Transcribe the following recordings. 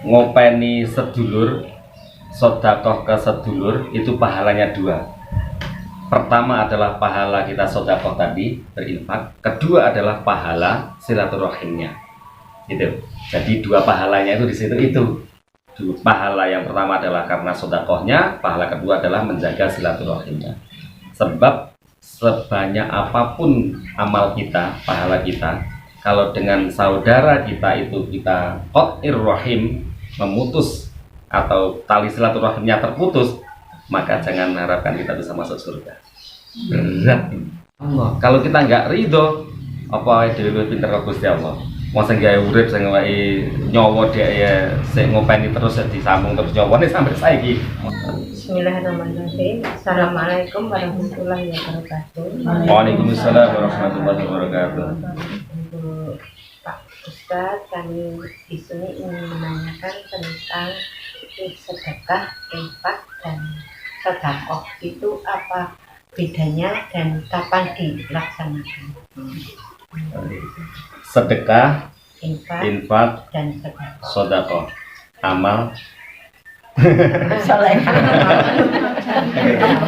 ngopeni sedulur, sedekah ke sedulur itu pahalanya 2. Pertama adalah pahala kita sedekah tadi berinfak, kedua adalah pahala silaturahimnya. Gitu. Jadi 2 pahalanya itu di situ itu. Pahala yang pertama adalah karena sedekahnya, pahala kedua adalah menjaga silaturahimnya. Sebab sebanyak apapun amal kita, pahala kita, kalau dengan saudara kita itu kita qat'ir rahim, memutus atau tali silaturahimnya terputus, maka jangan harapkan kita bisa masuk surga. Berat Allah. Kalau kita nggak ridho, apa dhewe pinter karo Gusti Allah. Mau sing gawe urip sing ngeweki nyawa dhek ya sing ngopeni terus ya disambung terus nyawane sampai saiki. Bismillahirrahmanirrahim. Assalamualaikum warahmatullahi wabarakatuh. Waalaikumsalam warahmatullahi wabarakatuh. Untuk Pak Ustadz, kami di sini ingin menanyakan tentang sedekah, infak, dan sedekah itu apa bedanya dan kapan dilaksanakan? Sedekah, Infak, infak, dan sedekah. sedekah, amal.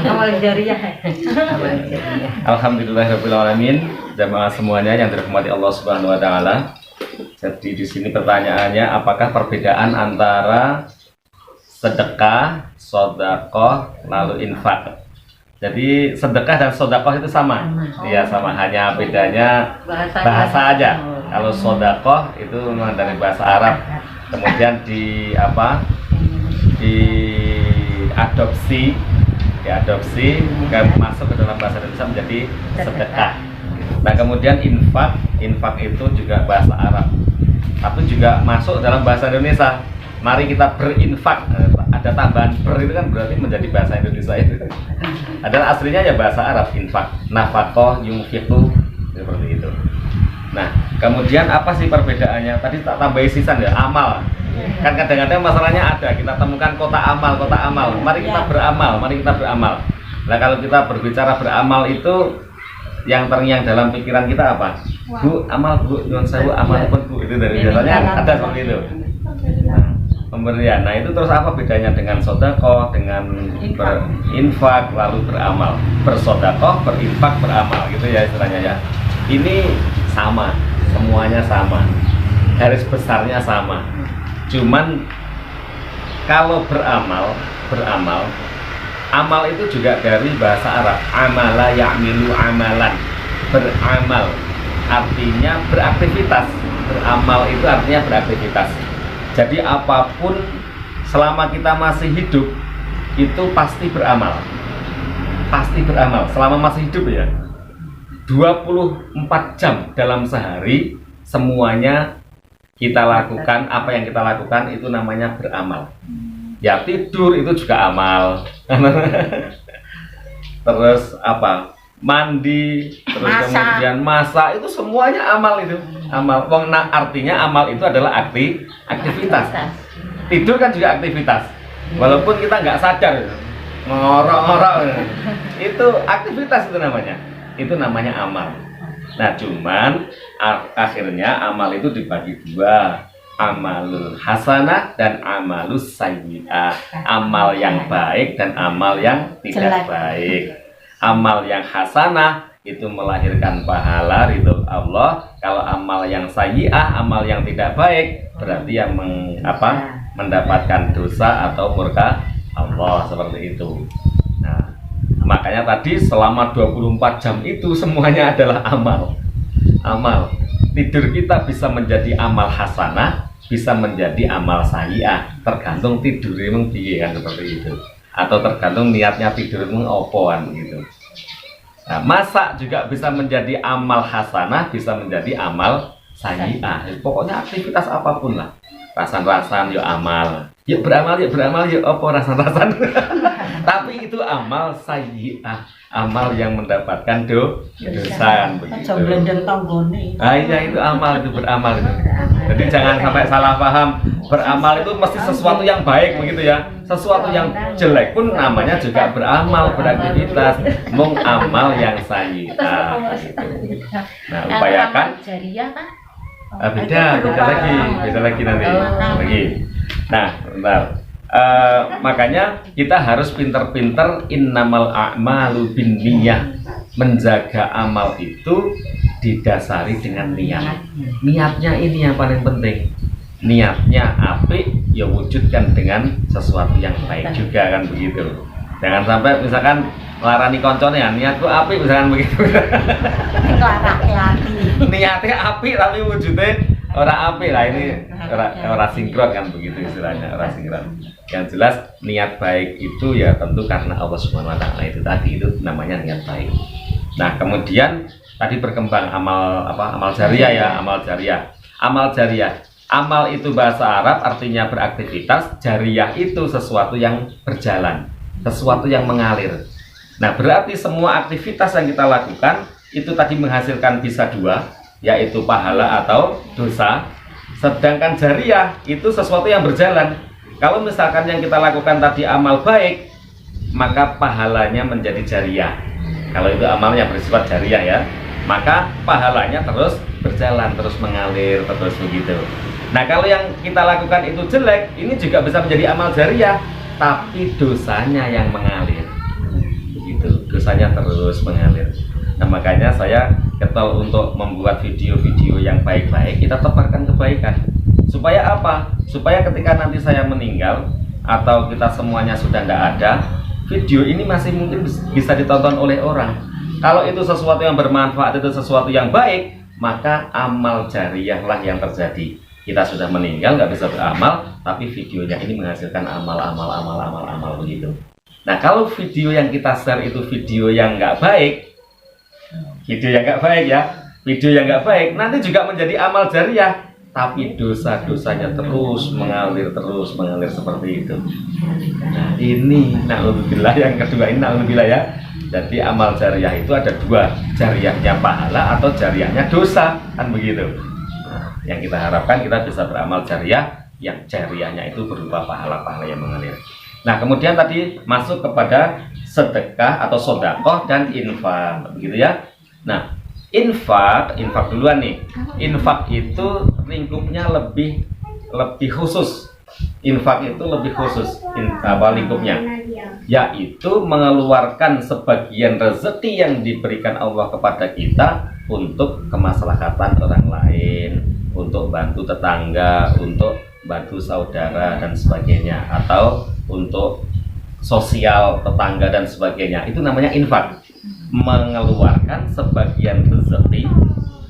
Amal jariah. Amal jariah. Alhamdulillahirabbil alamin. Jamaah semuanya yang dirahmati Allah Subhanahu wa taala. Jadi di sini pertanyaannya, apakah perbedaan antara sedekah, sedekah, lalu infak? Jadi sedekah dan sedekah itu sama. Iya, sama, hanya bedanya bahasa aja. Kalau sedekah itu memang dari bahasa Arab. Kemudian diadopsi masuk ke dalam bahasa Indonesia menjadi sedekah. Nah, kemudian infak itu juga bahasa Arab, tapi juga masuk dalam bahasa Indonesia. Mari kita berinfak. Ada tambahan ber itu kan berarti menjadi bahasa Indonesia itu. Adalah aslinya ya bahasa Arab, infak, nafaqah, yunfiqu, seperti itu. Nah, kemudian apa sih perbedaannya? Tadi tak tambahi sisan ya, amal. Kan kadang-kadang masalahnya ada, kita temukan kota amal. Mari kita beramal. Nah, kalau kita berbicara beramal itu yang terngiang dalam pikiran kita apa? Bu, amal bu, nyuwun sewu, amal pun bu, itu dari biasanya ada seperti itu. Nah, pemberian. Nah, itu terus apa bedanya dengan sedekah, dengan berinfak, lalu beramal? Bersedekah, berinfak, beramal, gitu ya istilahnya ya. Ini sama, semuanya sama, garis besarnya sama. Cuman kalau beramal, amal itu juga dari bahasa Arab, amala ya'milu amalan, beramal artinya beraktivitas. Beramal itu artinya beraktivitas. Jadi apapun selama kita masih hidup itu pasti beramal. Selama masih hidup ya. 24 jam dalam sehari semuanya kita lakukan, apa yang kita lakukan itu namanya beramal. Ya, tidur itu juga amal. Terus apa? Mandi, terus kemudian masak, itu semuanya amal itu. Amal. Nah, artinya amal itu adalah aktivitas. Tidur kan juga aktivitas. Walaupun kita nggak sadar, ngorok-ngorok, itu aktivitas itu namanya. Itu namanya amal. Nah, cuman akhirnya amal itu dibagi 2, amalul hasanah dan amalus sayyi'ah. Amal yang baik dan amal yang tidak baik. Amal yang hasanah itu melahirkan pahala ridho Allah. Kalau amal yang sayyi'ah, amal yang tidak baik, berarti yang mendapatkan dosa atau murka Allah, seperti itu. Nah, makanya tadi selama 24 jam itu semuanya adalah amal. Tidur kita bisa menjadi amal hasanah, bisa menjadi amal sayyi'ah, tergantung tidur emang piye kan, seperti itu. Atau tergantung niatnya tidur emang opoan gitu. Nah, masak juga bisa menjadi amal hasanah, bisa menjadi amal sayyi'ah. Pokoknya aktivitas apapun lah. Rasan-rasan yuk amal. Yuk beramal yuk apa rasan-rasan. Tapi itu amal sayyi'ah, amal yang mendapatkan dosa begitu. Iya, itu amal, itu beramal itu. Jadi jangan sampai salah paham. Beramal itu mesti sesuatu yang baik begitu ya. Sesuatu yang jelek pun namanya juga beramal, beraktivitas. Amal yang sayyi'ah gitu. Nah, upayakan. Beda lagi nanti. Nah, bentar. Makanya kita harus pinter-pinter innamal a'malu binniyah. Menjaga amal itu didasari dengan niat. Niatnya ini yang paling penting. Niatnya apik, ya wujudkan dengan sesuatu yang baik juga, kan begitu. Jangan sampai misalkan larani koncone ya niatku apik misalkan begitu. Niatnya apik tapi wujudnya orang apik lah, ini orang sinkron kan begitu istilahnya, orang sinkron. Yang jelas niat baik itu ya tentu karena Allah Subhanahu wa taala, itu tadi itu namanya niat baik. Nah, kemudian tadi berkembang amal jariah ya, amal jariah. Amal jariah. Amal itu bahasa Arab artinya beraktivitas, jariah itu sesuatu yang berjalan, sesuatu yang mengalir. Nah, berarti semua aktivitas yang kita lakukan itu tadi menghasilkan bisa dua, yaitu pahala atau dosa. Sedangkan jariah itu sesuatu yang berjalan. Kalau misalkan yang kita lakukan tadi amal baik, maka pahalanya menjadi jariah. Kalau itu amalnya bersifat jariah ya, maka pahalanya terus berjalan, terus mengalir, terus begitu. Nah, kalau yang kita lakukan itu jelek, ini juga bisa menjadi amal jariah, tapi dosanya yang mengalir. Begitu, dosanya terus mengalir. Nah, makanya saya getol untuk membuat video-video yang baik-baik, kita tebarkan kebaikan. Supaya apa? Supaya ketika nanti saya meninggal atau kita semuanya sudah tidak ada, video ini masih mungkin bisa ditonton oleh orang. Kalau itu sesuatu yang bermanfaat, itu sesuatu yang baik, maka amal jariah lah yang terjadi. Kita sudah meninggal, nggak bisa beramal, tapi videonya ini menghasilkan amal begitu. Nah, kalau video yang kita share itu video yang nggak baik, video yang nggak baik, nanti juga menjadi amal jariah, tapi dosa-dosanya terus mengalir seperti itu. Nah, ini na'udzubillah, yang kedua ini na'udzubillah ya. Jadi amal jariah itu ada dua, jariahnya pahala atau jariahnya dosa, kan begitu. Nah, yang kita harapkan kita bisa beramal jariah, yang jariahnya itu berupa pahala-pahala yang mengalir. Nah, kemudian tadi masuk kepada sedekah atau sodakoh dan infak, begitu ya. Nah, infak duluan nih. Infak itu lingkupnya lebih khusus. Infak itu lebih khusus lingkupnya, yaitu mengeluarkan sebagian rezeki yang diberikan Allah kepada kita untuk kemaslahatan orang lain, untuk bantu tetangga, untuk bantu saudara dan sebagainya, atau untuk sosial tetangga dan sebagainya. Itu namanya infak. Mengeluarkan sebagian rezeki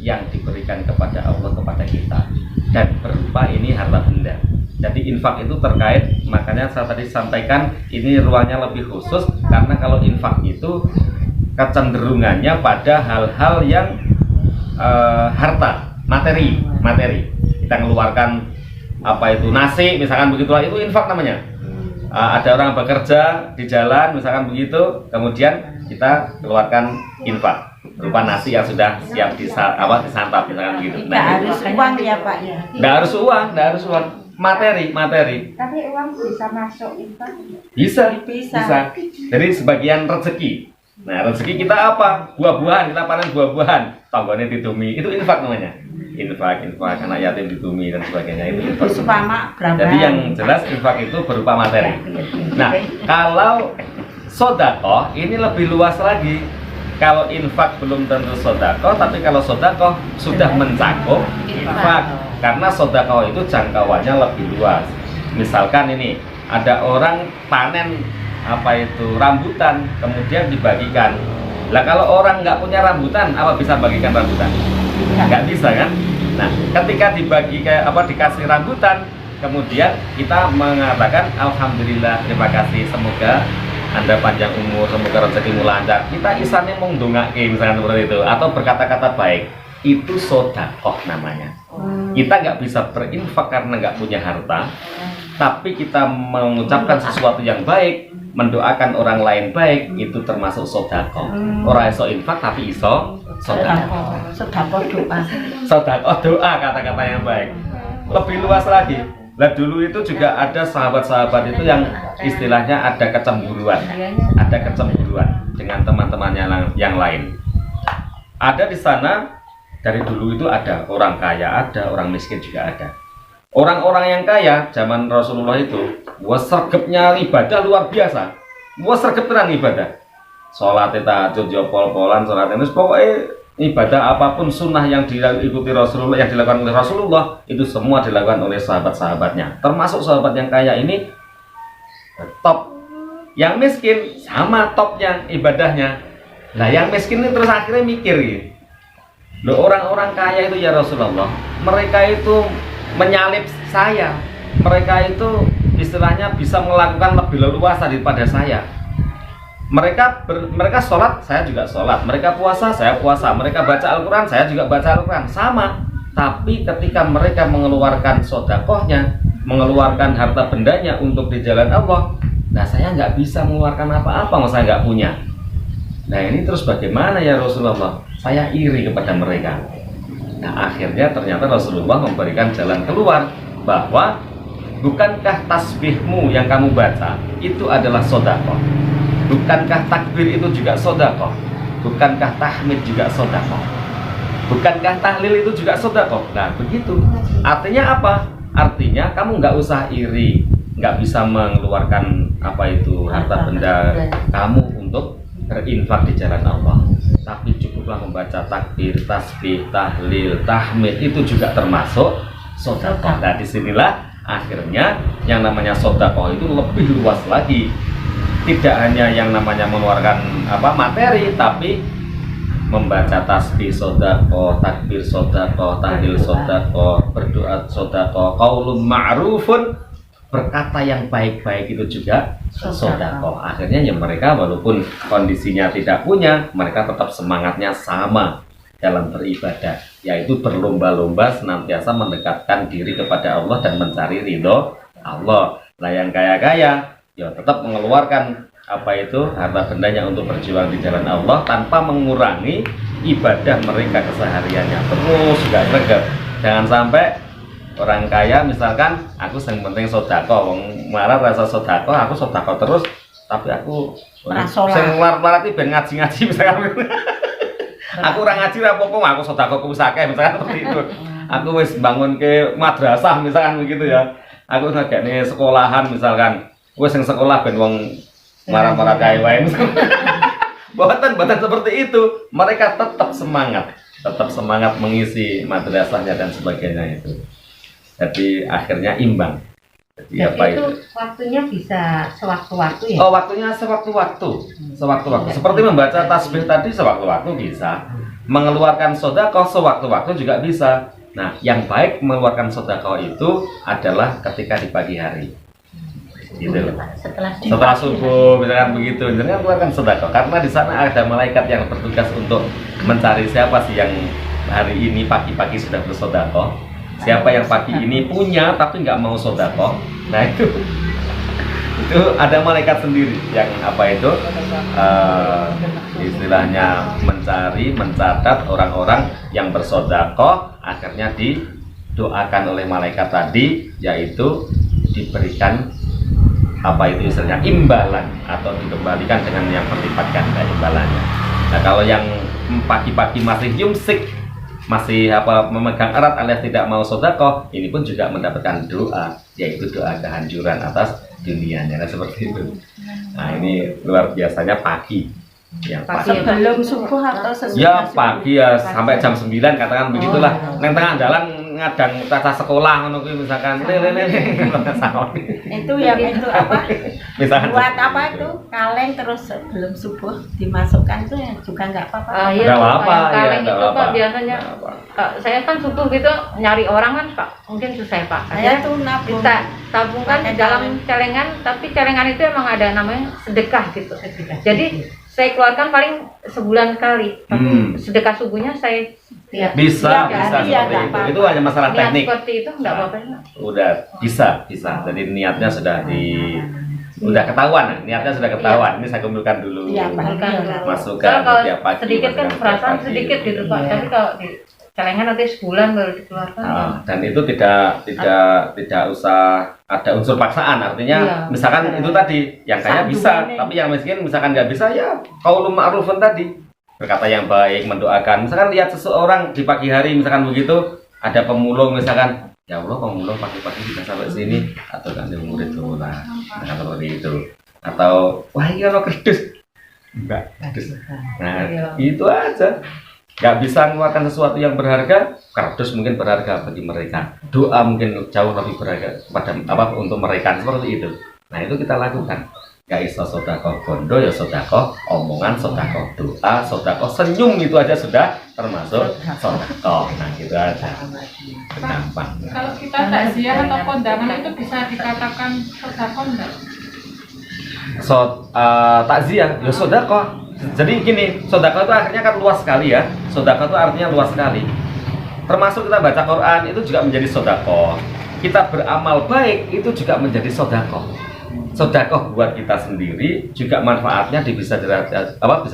yang diberikan kepada Allah kepada kita, dan berupa ini harta benda. Jadi infak itu terkait, makanya saya tadi sampaikan ini ruangnya lebih khusus, karena kalau infak itu kecenderungannya pada hal-hal yang harta, materi. Kita mengeluarkan apa itu nasi misalkan begitulah, itu infak namanya. Ada orang bekerja di jalan misalkan begitu, kemudian kita keluarkan infak berupa nasi yang sudah siap disantap misalkan begitu. Nah, harus uang ya Pak ya. Nggak harus uang, materi. Tapi uang bisa masuk infak? Bisa. Jadi sebagian rezeki. Nah, rezeki kita apa? Buah-buahan, kita panen buah-buahan, tanggane ditumi, itu infak namanya. Infak anak yatim ditumi dan sebagainya, itu infak. Jadi yang jelas infak itu berupa materi. Nah, kalau sodakoh ini lebih luas lagi. Kalau infak belum tentu sodakoh, tapi kalau sodakoh sudah mencakup infak, karena sodakoh itu jangkauannya lebih luas. Misalkan ini ada orang panen rambutan, kemudian dibagikan. Lah kalau orang nggak punya rambutan, apa bisa bagikan rambutan? Nggak bisa kan? Nah, ketika dikasih rambutan, kemudian kita mengatakan alhamdulillah, terima kasih, semoga Anda panjang umur, semoga rezekimu lancar. Kita isannya mengdongake misalkan seperti itu, atau berkata-kata baik. Itu sodakoh namanya. Kita nggak bisa berinfak karena nggak punya harta, tapi kita mengucapkan sesuatu yang baik, mendoakan orang lain baik, itu termasuk sodakoh. Orang iso infak tapi iso sodakoh. Sodakoh doa, kata-kata yang baik. Lebih luas lagi. Lah dulu itu juga ada sahabat-sahabat itu yang istilahnya ada kecemburuan dengan teman-temannya yang lain. Ada di sana dari dulu itu ada orang kaya, ada orang miskin juga ada. Orang-orang yang kaya zaman Rasulullah itu, wah sergapnya ibadah luar biasa. Wah sergap terang ibadah. Sholat tahajud, pol-polan, sholat ini pokoknya ibadah apapun sunnah yang diikuti Rasulullah, yang dilakukan oleh Rasulullah, itu semua dilakukan oleh sahabat-sahabatnya. Termasuk sahabat yang kaya ini top. Yang miskin sama topnya ibadahnya. Nah yang miskin ini terus akhirnya mikir gitu. Loh, orang-orang kaya itu ya Rasulullah, mereka itu menyalip saya. Mereka itu istilahnya bisa melakukan lebih leluasa daripada saya. Mereka sholat, saya juga sholat. Mereka puasa, saya puasa. Mereka baca Al-Quran, saya juga baca Al-Quran. Sama. Tapi ketika mereka mengeluarkan sodakohnya, mengeluarkan harta bendanya untuk di jalan Allah, nah saya nggak bisa mengeluarkan apa-apa, saya nggak punya. Nah ini terus bagaimana ya Rasulullah? Saya iri kepada mereka. Nah akhirnya ternyata Rasulullah memberikan jalan keluar, bahwa bukankah tasbihmu yang kamu baca itu adalah sodakoh? Bukankah takbir itu juga sodakoh? Bukankah tahmid juga sodakoh? Bukankah tahlil itu juga sodakoh? Nah begitu. Artinya apa? Artinya kamu nggak usah iri, nggak bisa mengeluarkan apa itu harta benda kamu untuk berinfak di jalan Allah. Tapi cukuplah membaca takbir, tasbih, tahlil, tahmid, itu juga termasuk sodakoh. Nah disinilah akhirnya yang namanya sodakoh itu lebih luas lagi. Tidak hanya yang namanya mengeluarkan materi, tapi membaca tasbih sodakoh, takbir sodakoh, tahlil sodakoh, berdoa sodakoh, qaulun ma'rufun, berkata yang baik-baik itu juga sodakoh. Akhirnya ya mereka walaupun kondisinya tidak punya, mereka tetap semangatnya sama dalam beribadah, yaitu berlomba-lomba senantiasa mendekatkan diri kepada Allah dan mencari ridho Allah. Nah yang kaya-kaya ya tetap mengeluarkan harta bendanya untuk berjuang di jalan Allah tanpa mengurangi ibadah mereka kesehariannya. Terus juga regep. Jangan sampai orang kaya misalkan aku yang penting sodako, marah rasa sodako, aku sodako terus, tapi aku sing marah-marah ben ngaji-ngaji misalkan. Aku orang ngaji rapopo, aku sodako ku sakeh misalkan seperti itu. Aku wis bangun ke madrasah misalkan begitu ya. Aku ngagekne sekolahan misalkan. Wis sing sekolah ben wong marah-marah kae wae. Bahkan seperti itu, mereka tetap semangat mengisi madrasahnya dan sebagainya itu. Jadi akhirnya imbang. Jadi apa itu? Waktunya bisa sewaktu-waktu ya? Oh, waktunya sewaktu-waktu. Seperti membaca tasbih tadi sewaktu-waktu bisa. Mengeluarkan sedekah sewaktu-waktu juga bisa. Nah, yang baik mengeluarkan sedekah itu adalah ketika di pagi hari. Gitu loh. Setelah subuh misalkan begitu, jangan keluarkan sedekah karena di sana ada malaikat yang bertugas untuk mencari siapa sih yang hari ini pagi-pagi sudah bersedekah, siapa yang pagi ini punya tapi nggak mau sedekah. Nah itu ada malaikat sendiri yang istilahnya mencatat orang-orang yang bersedekah, akhirnya didoakan oleh malaikat tadi, yaitu diberikan istilahnya imbalan atau dikembalikan dengan yang berlipat ganda imbalannya. Nah kalau yang pagi-pagi masih yumsik, masih memegang erat alias tidak mau sedekah, ini pun juga mendapatkan doa, yaitu doa kehancuran atas dunianya. Nah seperti itu. Nah ini luar biasanya pagi. Yang pagi sebelum subuh atau sesudah ya pagi ya sampai jam 9 katakan begitulah. Neng tengah jalan ngadang tata sekolah ngono kuwi misalkan itu yang itu misalkan buat itu kaleng terus sebelum subuh dimasukkan tuh yang juga nggak apa-apa. Nggak apa-apa kaleng itu Pak biasanya saya kan subuh gitu nyari orang kan Pak mungkin susah Pak. Saya tuh kita tabungkan di dalam celengan, tapi celengan itu emang ada namanya sedekah gitu. Jadi saya keluarkan paling sebulan sekali. Sedekah subuhnya saya bisa seperti itu. Itu hanya masalah teknik. Seperti itu nggak apa-apa. Udah bisa. Jadi niatnya sudah ketahuan. Ini saya kumpulkan dulu. Masukkan tiap pagi. Sedikit kan perasaan sedikit gitu Pak. Tapi kalau di celengan nanti sebulan baru dikeluarkan. Dan itu tidak usah ada unsur paksaan, artinya misalkan itu tadi yang kaya bisa, tapi yang miskin misalkan nggak bisa ya qaulun ma'rufun tadi, berkata yang baik, mendoakan. Misalkan lihat seseorang di pagi hari misalkan begitu ada pemulung misalkan, ya Allah pengunduh pagi-pagi kita sampai sini atau kan murid lah, nah seperti itu. Atau wah ini ono kerdus, enggak kerdus. Nah itu aja, nggak bisa mengeluarkan sesuatu yang berharga. Kardus mungkin berharga bagi mereka, doa mungkin jauh lebih berharga pada apa untuk mereka, seperti itu. Nah itu kita lakukan. Gak iso sodako bondo ya sodako omongan, sodako doa, sodako senyum, itu aja sudah termasuk sodako. Nah gitu aja, gampang. Kalau kita takziah atau kondangan itu bisa dikatakan sodako enggak? Takziah ya sodako. Jadi gini, sodako itu akhirnya kan luas sekali ya. Sodako itu artinya luas sekali. Termasuk kita baca Quran itu juga menjadi sodako. Kita beramal baik itu juga menjadi sodako. Sodako buat kita sendiri juga manfaatnya bisa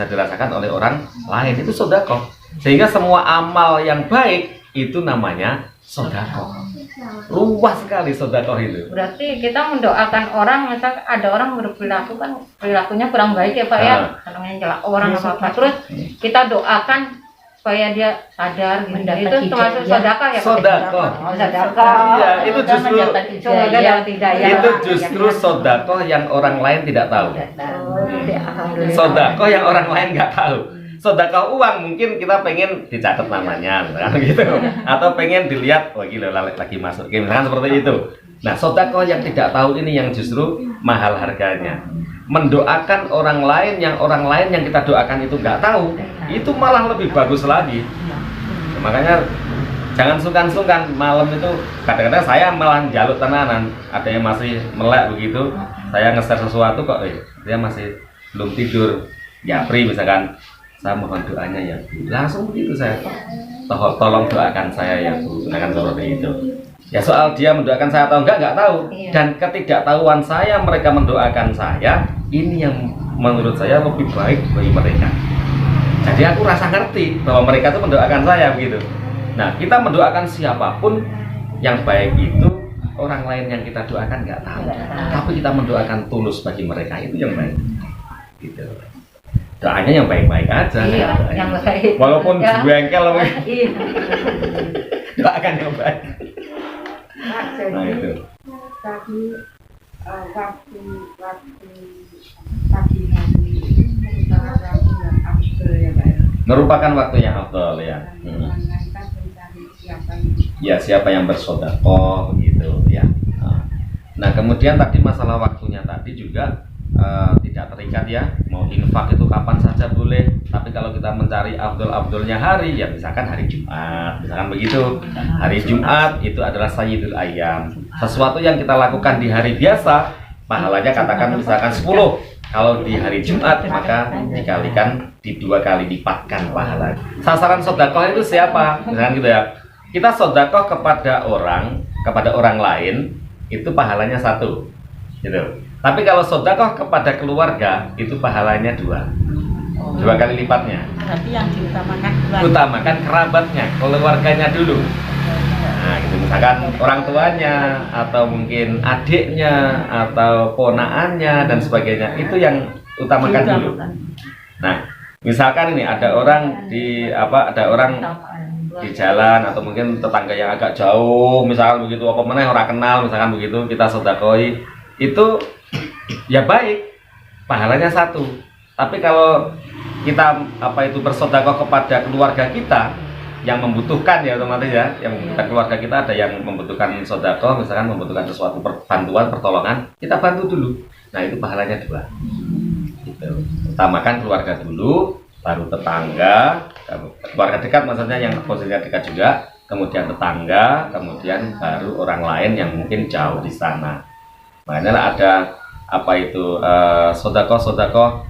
dirasakan oleh orang lain, itu sodako. Sehingga semua amal yang baik itu namanya sodako. Luas sekali sodako itu. Berarti kita mendoakan orang, misal ada orang berperilaku kan perilakunya kurang baik ya Pak ya, namanya celak orang apa-apa, terus kita doakan supaya dia sadar gitu. Itu termasuk sedekah ya Pak? Sedekah. Oh, sedekah. Iya, itu justru itu justru sedekah yang orang lain tidak tahu. Alhamdulillah. Sedekah yang orang lain nggak tahu. Sedekah uang mungkin kita pengen dicatat namanya, misalkan gitu, atau pengen dilihat, wah gila lagi masuk game, misalkan seperti itu. Nah, sedekah yang tidak tahu ini yang justru mahal harganya. Mendoakan orang lain yang kita doakan itu nggak tahu, itu malah lebih bagus lagi. Makanya jangan sungkan-sungkan malam itu. Kadang-kadang saya malah jaluk tenanan, ada yang masih melek begitu, saya nge-share sesuatu kok dia masih belum tidur, japri misalkan, saya mohon doanya ya Bu, langsung begitu saya, tolong doakan saya ya Bu, misalkan seperti itu. Ya soal dia mendoakan saya atau enggak tahu. Dan ketidaktahuan saya mereka mendoakan saya, ini yang menurut saya lebih baik bagi mereka. Jadi aku rasa ngerti bahwa mereka itu mendoakan saya begitu. Nah, kita mendoakan siapapun yang baik itu orang lain yang kita doakan nggak tahu. Tapi kita mendoakan tulus bagi mereka, itu yang baik. Gitu. Doanya yang baik-baik aja. Iya, yang baik. Walaupun ya. jengkel, Iya. doakan yang baik. Nah itu. Tadi waktu pagi hari itu merupakan waktu yang afdol ya Pak ya. Merupakan waktu yang afdol ya. Ya siapa yang bersedekah begitu ya. Nah kemudian tadi masalah waktunya tadi juga tidak terikat ya, mau infak itu kapan saja boleh, tapi kalau kita mencari afdolnya hari ya misalkan hari Jumat, misalkan begitu. Hari Jumat itu adalah sayyidul ayyam, sesuatu yang kita lakukan di hari biasa pahalanya katakan misalkan 10, kalau di hari Jumat maka dikalikan di 2 kali lipatkan pahala. Sasaran sedekah itu siapa misalkan gitu ya, kita sedekah kepada orang lain itu pahalanya 1 gitu. Tapi kalau sedekah kepada keluarga itu pahalanya 2 kali lipatnya. Berarti yang diutamakan keluarga. Utamakan kerabatnya, keluarganya dulu. Nah, gitu misalkan orang tuanya atau mungkin adiknya atau ponaannya dan sebagainya, itu yang utamakan dulu. Nah, misalkan ini ada orang di jalan atau mungkin tetangga yang agak jauh, misalkan begitu, apa mana orang kenal, misalkan begitu, kita sedekah itu ya baik, pahalanya 1. Tapi kalau kita bersedekah kepada keluarga kita yang membutuhkan ya otomatis ya, yang membutuhkan keluarga kita, ada yang membutuhkan sedekah, misalkan membutuhkan sesuatu bantuan, pertolongan, kita bantu dulu. Nah itu pahalanya 2. Gitu. Utamakan keluarga dulu, baru tetangga, keluarga dekat maksudnya yang posisinya dekat juga, kemudian tetangga, kemudian baru orang lain yang mungkin jauh di sana. Makanya ada sedekah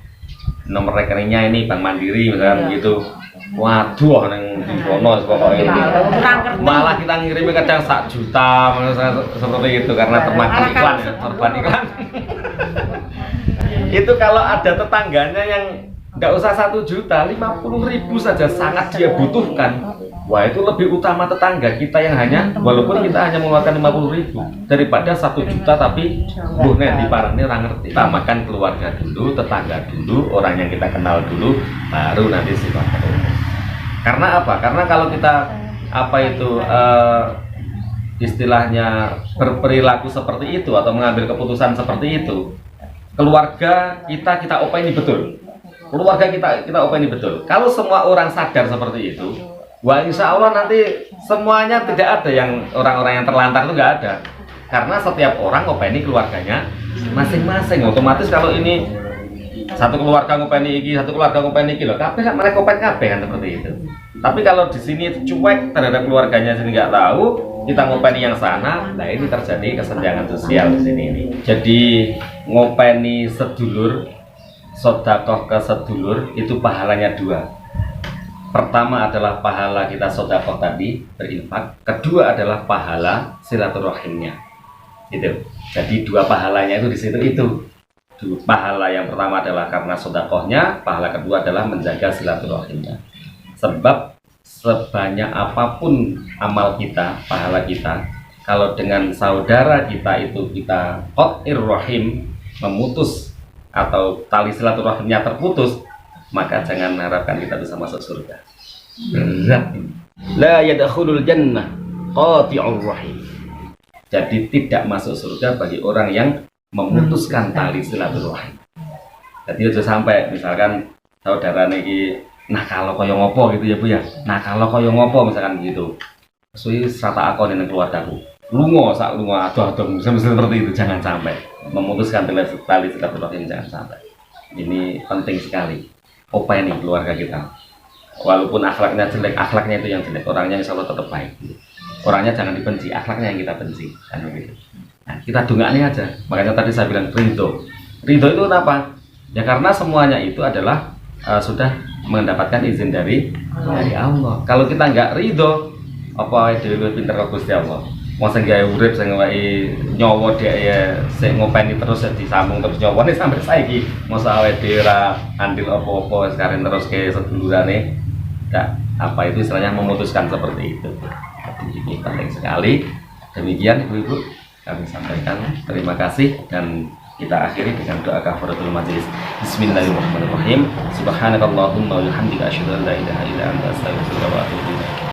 nomor rekeningnya ini Bank Mandiri misalkan begitu. Waduh nang di kono pokoknya malah kita ngirimnya kadang 1 juta seperti itu karena termakan iklan ya, korban iklan. Itu kalau ada tetangganya yang nggak usah 1 juta, 50.000 saja sangat dia butuhkan. Wah itu lebih utama tetangga kita yang walaupun kita hanya mengeluarkan 50.000 daripada 1 juta tapi di parang ini orang ngerti. Utamakan keluarga dulu, tetangga dulu, orang yang kita kenal dulu, baru nanti silaturahmi. Karena apa? Karena kalau kita istilahnya berperilaku seperti itu atau mengambil keputusan seperti itu, keluarga kita openi betul. Keluarga kita openi betul. Kalau semua orang sadar seperti itu, wah insya Allah nanti semuanya tidak ada yang orang-orang yang terlantar itu nggak ada. Karena setiap orang ngopeni keluarganya masing-masing. Otomatis kalau ini satu keluarga ngopeni iki, satu keluarga ngopeni iki loh, kabeh kan mereka ngopeni kabeh kan seperti itu. Tapi kalau di sini cuek terhadap keluarganya sini nggak tahu, kita ngopeni yang sana, nah ini terjadi kesenjangan sosial di sini ini. Jadi ngopeni sedulur, sodakoh ke sedulur itu pahalanya dua. Pertama adalah pahala kita sodakoh tadi berinfak, kedua adalah pahala silaturahimnya. Gitu. Jadi dua pahalanya itu di situ itu. Pahala yang pertama adalah karena sodakohnya, pahala kedua adalah menjaga silaturahimnya. Sebab sebanyak apapun amal kita, pahala kita, kalau dengan saudara kita itu kita qat'ir rahim, memutus atau tali silaturahimnya terputus, maka jangan harapkan kita bisa masuk surga. Berat. La yadkhulul jannah qati'ur rahim. Jadi tidak masuk surga bagi orang yang memutuskan tali silaturahim. Jadi itu sampai misalkan saudara niki nah kalau koyo ngopo gitu ya Bu ya. Nah kalau koyo ngopo misalkan gitu. Suwi serata akon ning keluargaku. Lunga sak lunga adoh-adoh seperti itu, jangan sampai memutuskan tali silaturahim, jangan sampai. Ini penting sekali. Apa ini keluarga kita? Walaupun akhlaknya jelek, akhlaknya itu yang jelek, orangnya insya Allah tetap baik. Orangnya jangan dibenci, akhlaknya yang kita benci, kan begitu. Nah, kita dongaknya aja. Makanya tadi saya bilang ridho. Ridho itu apa? Ya karena semuanya itu adalah sudah mendapatkan izin dari Allah. Kalau kita nggak ridho, apa dewe pinter kok Gusti Allah. Wong sing gawe urip sing wae nyawa dhek ya sing ngopeni terus disambung terus nyawane sampai saiki. Mosok awake dhewe ora andil apa-apa sekarang terus ke sedulurane. Enggak, apa itu istilahnya memutuskan seperti itu. Jadi ini penting sekali. Demikian Ibu-ibu kami sampaikan. Terima kasih dan kita akhiri dengan doa kafaratul majelis. Bismillahirrahmanirrahim. Subhanakallahumma wa bihamdika asyhadu an la ilaha illa anta astaghfiruka wa atubu ilaik.